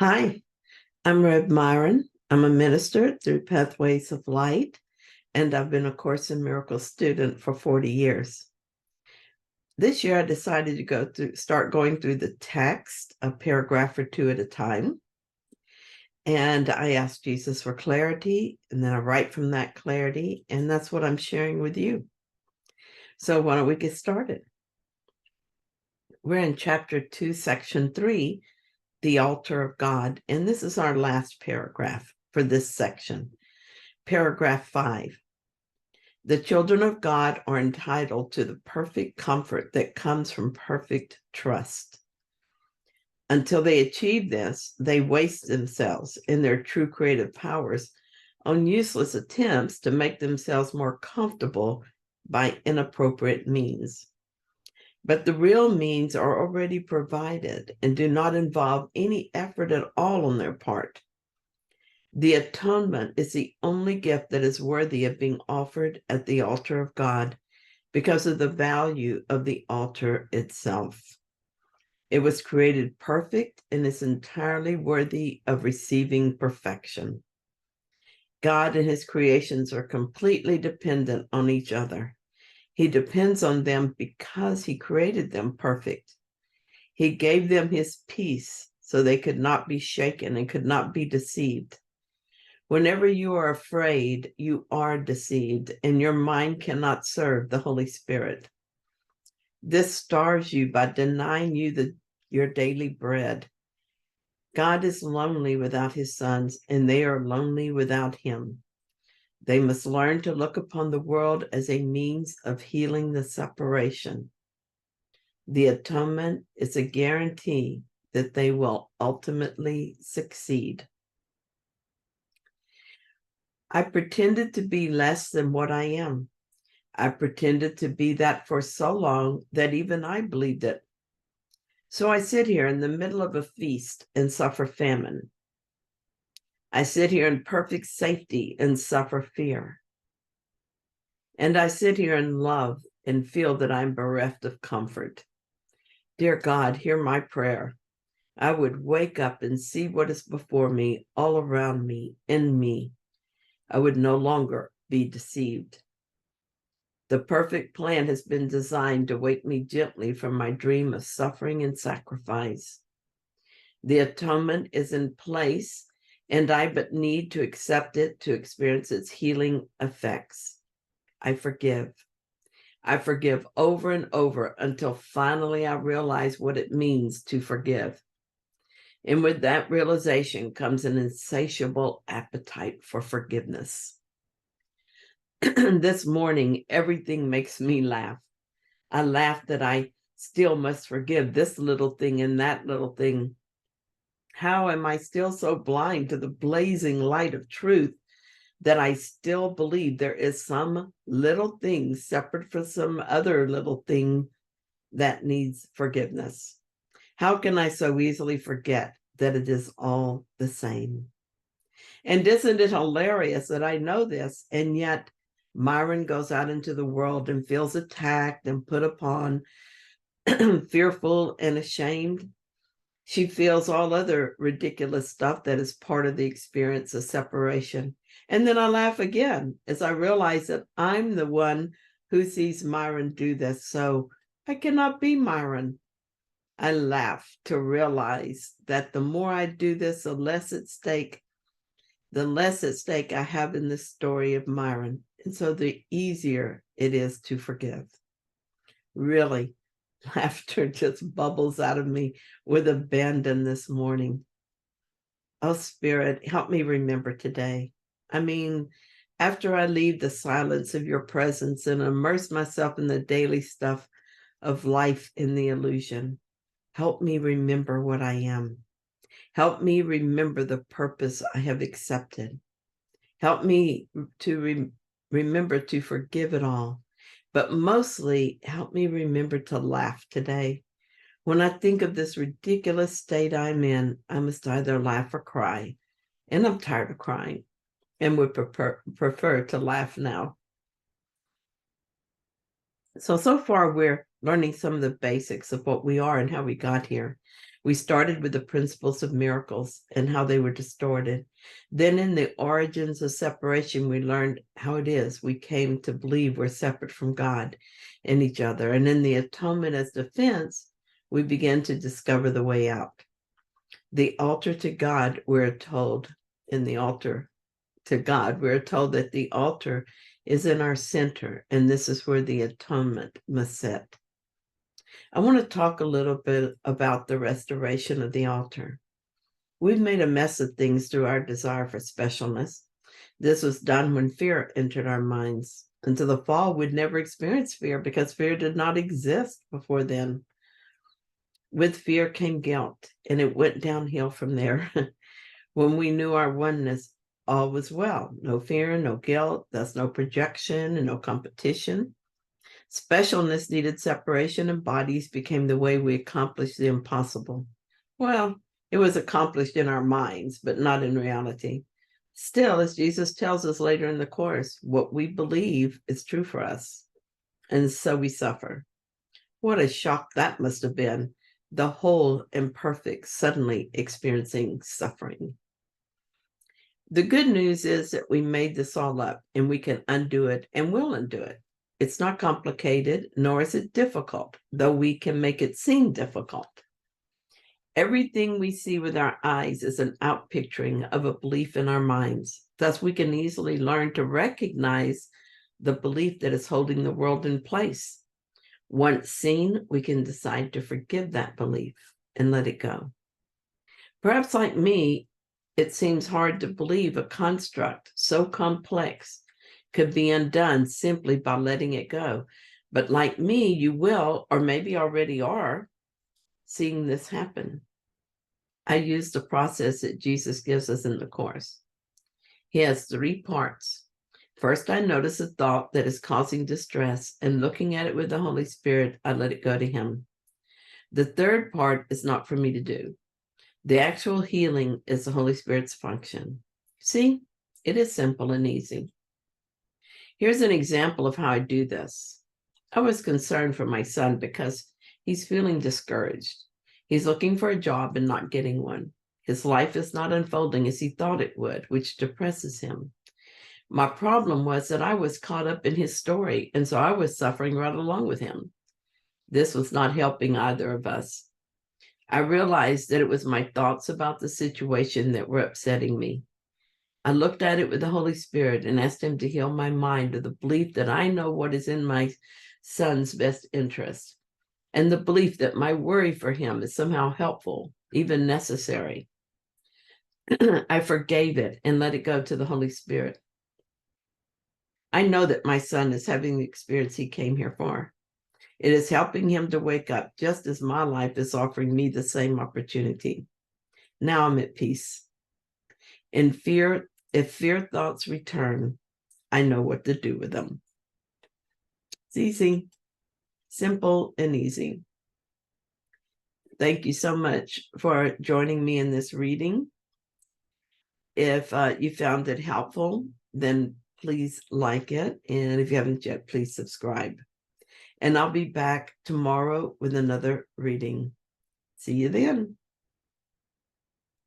Hi, I'm Rev Myron. I'm a minister through Pathways of Light, and I've been a Course in Miracles student for 40 years. This year, I decided to start going through the text, a paragraph or two at a time. And I asked Jesus for clarity, and then I write from that clarity, and that's what I'm sharing with you. So why don't we get started? We're in chapter 2, section 3, the altar of God. And this is our last paragraph for this section. Paragraph 5. The children of God are entitled to the perfect comfort that comes from perfect trust. Until they achieve this, they waste themselves in their true creative powers on useless attempts to make themselves more comfortable by inappropriate means. But the real means are already provided and do not involve any effort at all on their part. The atonement is the only gift that is worthy of being offered at the altar of God because of the value of the altar itself. It was created perfect and is entirely worthy of receiving perfection. God and his creations are completely dependent on each other. He depends on them because he created them perfect. He gave them his peace so they could not be shaken and could not be deceived. Whenever you are afraid, you are deceived, and your mind cannot serve the Holy Spirit. This stars you by denying you your daily bread. God is lonely without his sons, and they are lonely without him. They must learn to look upon the world as a means of healing the separation. The atonement is a guarantee that they will ultimately succeed. I pretended to be less than what I am. I pretended to be that for so long that even I believed it. So I sit here in the middle of a feast and suffer famine. I sit here in perfect safety and suffer fear. And I sit here in love and feel that I'm bereft of comfort. Dear God, hear my prayer. I would wake up and see what is before me, all around me, in me. I would no longer be deceived. The perfect plan has been designed to wake me gently from my dream of suffering and sacrifice. The atonement is in place, and I but need to accept it to experience its healing effects. I forgive. I forgive over and over until finally I realize what it means to forgive. And with that realization comes an insatiable appetite for forgiveness. This morning, everything makes me laugh. I laugh that I still must forgive this little thing and that little thing. How am I still so blind to the blazing light of truth that I still believe there is some little thing separate from some other little thing that needs forgiveness? How can I so easily forget that it is all the same? And isn't it hilarious that I know this, and yet Myron goes out into the world and feels attacked and put upon, fearful and ashamed. She feels all other ridiculous stuff that is part of the experience of separation. And then I laugh again as I realize that I'm the one who sees Myron do this. So I cannot be Myron. I laugh to realize that the more I do this, the less at stake I have in this story of Myron. And so the easier it is to forgive. Really, laughter just bubbles out of me with abandon this morning. Oh, Spirit, help me remember today. I mean, after I leave the silence of your presence and immerse myself in the daily stuff of life in the illusion, help me remember what I am. Help me remember the purpose I have accepted. Help me to remember to forgive it all. But mostly, help me remember to laugh today. When I think of this ridiculous state I'm in, I must either laugh or cry. And I'm tired of crying and would prefer to laugh now. So far, we're learning some of the basics of what we are and how we got here. We started with the principles of miracles and how they were distorted. Then in the origins of separation, we learned how it is. We came to believe we're separate from God and each other. And in the atonement as defense, we began to discover the way out. The altar to God, we're told, in the altar to God, we're told that the altar is in our center, and this is where the atonement must sit. I want to talk a little bit about the restoration of the altar. We've made a mess of things through our desire for specialness. This was done when fear entered our minds. Until the fall, we'd never experienced fear because fear did not exist before then. With fear came guilt, and it went downhill from there. When we knew our oneness, all was well. No fear, no guilt, thus no projection and no competition. Specialness needed separation, and bodies became the way we accomplished the impossible. Well, it was accomplished in our minds, but not in reality. Still, as Jesus tells us later in the course, what we believe is true for us, and so we suffer. What a shock that must have been, the whole imperfect suddenly experiencing suffering. The good news is that we made this all up, and we can undo it and will undo it. It's not complicated, nor is it difficult, though we can make it seem difficult. Everything we see with our eyes is an outpicturing of a belief in our minds. Thus, we can easily learn to recognize the belief that is holding the world in place. Once seen, we can decide to forgive that belief and let it go. Perhaps like me, it seems hard to believe a construct so complex could be undone simply by letting it go. But like me, you will, or maybe already are, seeing this happen. I use the process that Jesus gives us in the course. He has 3 parts. First, I notice a thought that is causing distress, and looking at it with the Holy Spirit, I let it go to him. The third part is not for me to do. The actual healing is the Holy Spirit's function. See, it is simple and easy. Here's an example of how I do this. I was concerned for my son because he's feeling discouraged. He's looking for a job and not getting one. His life is not unfolding as he thought it would, which depresses him. My problem was that I was caught up in his story, and so I was suffering right along with him. This was not helping either of us. I realized that it was my thoughts about the situation that were upsetting me. I looked at it with the Holy Spirit and asked him to heal my mind of the belief that I know what is in my son's best interest, and the belief that my worry for him is somehow helpful, even necessary. I forgave it and let it go to the Holy Spirit. I know that my son is having the experience he came here for. It is helping him to wake up, just as my life is offering me the same opportunity. Now I'm at peace. If fear thoughts return, I know what to do with them. It's easy, simple and easy. Thank you so much for joining me in this reading. If you found it helpful, then please like it. And if you haven't yet, please subscribe. And I'll be back tomorrow with another reading. See you then.